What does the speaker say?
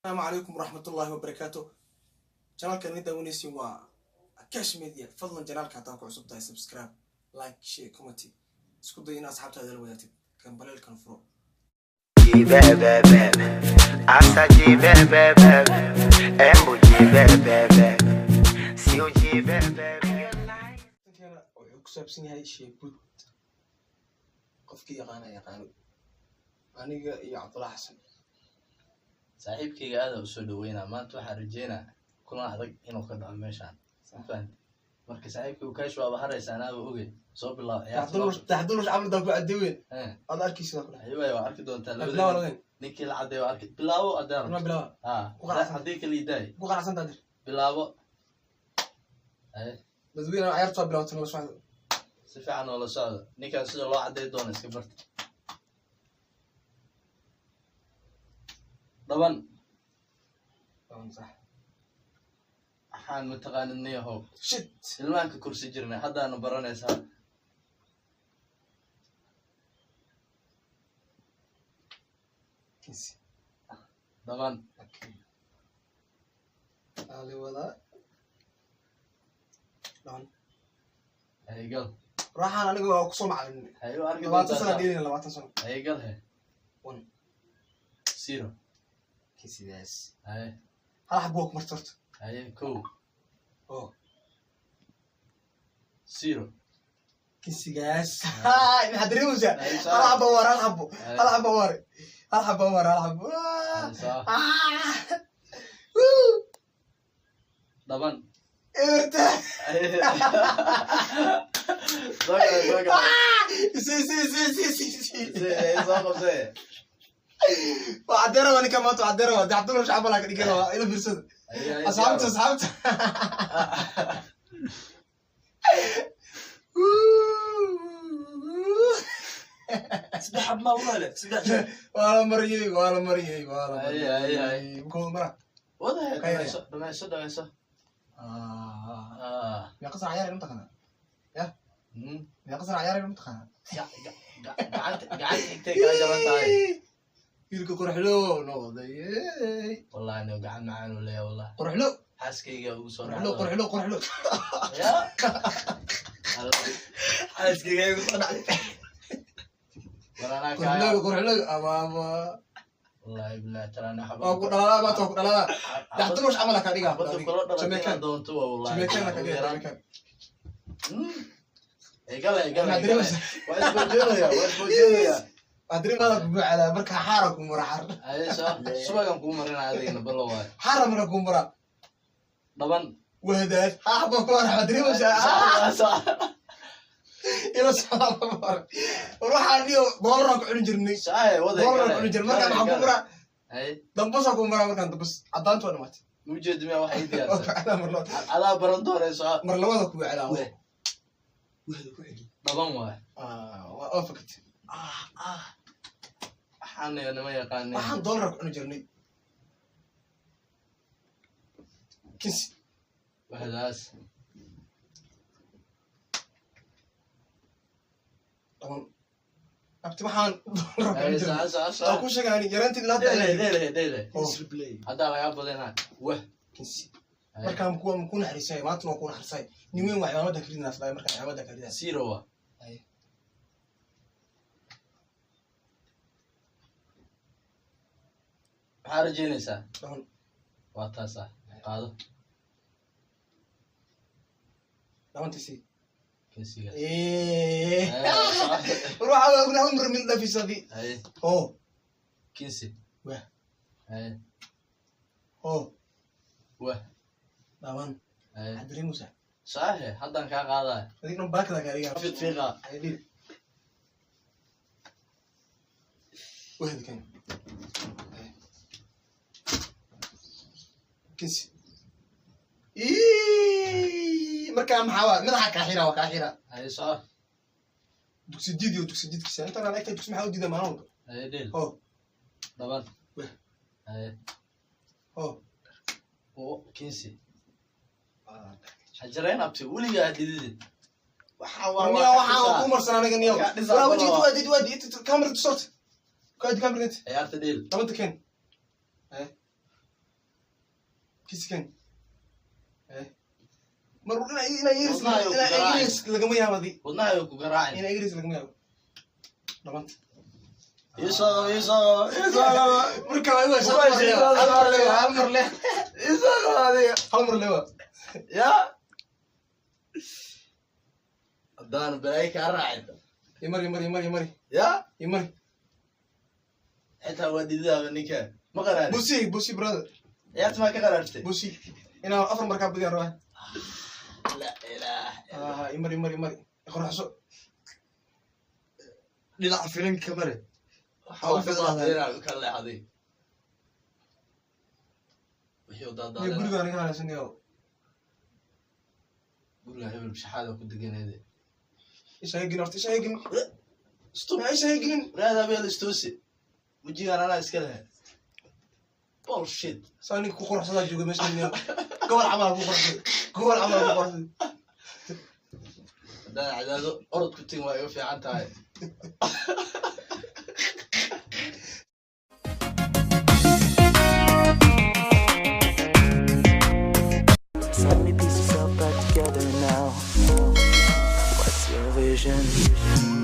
السلام عليكم ورحمة الله وبركاته. جنالك نيدا ونيسي وا كاش ميديا فضلا جنالك هتاكو عصب تاي سبسكرايب لايك شير كومنتي اسكو دينا اصحاب هذا الوياتي كان بلال كان فرو جيبه عسى جيبه امبو جيبه سيو جيبه كان يكسب سنهاي شيء بود قفكي يقانو aniga iyo Cabdullah Xasan saaxiibkayga aad u soo dhaweynaa maanta waxa rajeynaa kulan adag inuu ka dhaco meeshaan fahad marka saaxiibkaygu kaash waa haraysa anaba oge soo bilaab taxdulus amal dalku adeeyn aad arkaysaa kula ayuu waa arki doontaa labada ninkii la cadeeyo arki bilaabo adaan ku qaracsan hadii kale iday ku qaracsan tadir bilaabo dadweyne ciyaarta bilaawtay la socdo si fiican oo la socdo ninkan sida loo cadeey doono iska barta طبعا صح waxaan mataqaanay yahow shit ilmaanka kursi jirnay hadda aan baranaysaa كنسي طبعا علي ولا طبعا هي قال راح انا اقسم معلم ايوه ارجع 20 سنه دينا 20 سنه هي قال هي 1 0 كنسي داس هاي هل حبوك مرترت هاي كو اوه 0 كنسي داس هاي محدريوزا العب ورا العب ورا طبعا ارتاح سي وعدنا وانا كمان تعدنا ده عبد الله مش عبالك دي كده الى فرصه اصحابته سبح ما ولا سبح ولا مريي اي بكون مرة وضع ما يصدق يا قصر عياري المتخنة يا قصر عياري المتخنة قعدت تكتك يا جماعة يلقى قرحلو والله انه قاعد معانا ولا والله قرحلو حاسكي وصور قرحلو يا حاسكي وصور ولا انا قرحلو أبا والله بالله ترى انا حبيت اقول لا ما تقول لا تحترمش عملك هذيك شميكان دونتو والله شميكان لك هذيك قال واسبوجينيا أدري ما على بركة حاركم ورا حار اي صح سبقكم كومرنا هذين بالله حار منكم ورا طبعا وهدات حابة ورا أدري وش صح إلى صار ورا وروح عليه دورك عنجرني صحيح وضع دورك عنجر ما كان معكم ورا اي دمبسكم ورا ما كان بس عدانت ولا مات موجود ما واحد يدير على مرلوت على برندور يا صاحب مرلوتك على وهد طبعا واحد وافقت حاني انا ما يقاني waxaan dollar ku jirnay كنسي وهلاس طبعا abti waxaan dollar ku اي jirnay صح ku sheegani yarantii la ديله هذا لا يابد هنا وه كنسي markaan ku naxariisay maanta waan ku naxariisay nimin wax yaamada kridinaas baa markaan yaamada kridinaas سيروا ay حارجينيسا طبعا واتاسا قادو لامنتي كنسيغا روح اقول عمر من ده في صدي اي اوه كنسي واه اي اوه وه طبعا اي ادري موسى صحيح حدان كا قادا هذيك نباك لك هذيك في فيقا هذيك وهذا كان كنسي مركا محاوى مدحك كاحيرة وكاحيرة اي صح دوكسي ديديو دوكسي ديد كيسان انت انا اكيد دوكسي محاوى ديدا معاهم اي ديل اوه طبعا وه اي اوه او كنسي حجرين ابتي ولي هديدي waxaa ku marsan aniga niyo waa wadi kamera tusort kaadi kamera ciyaarta dheel labada keen kiskan mar ina ingiriis lagama yaabadi wadnaha ku garaacin ina ingiriis lagama yaabo dhamanta isoo marka waa amar leh hal mar lewa ya haddaan balay kaa raacin imari ya imari xitaa waa didaaba ninka ma qaraari busi brother ciyaarta maa ka qaraartay busi inaa 4 markaa badiyaan rabaa la ilaah imari qorxso dhinaca filimka mare waxaa u fidaa ka leexday wixii u daadaaday guriga aniga haysanayo guriga hebel shaxaada ku deganeede ishayegin ishayegin raada beel istoosi wajigaan anaa iska lehe bullshit saa ninka ku qorxsadaa jooga meesha gobol camal ku qorxsay haddaan cadaado orod ku tin waa iga fiican tahay So many pieces all back together now. What's your vision?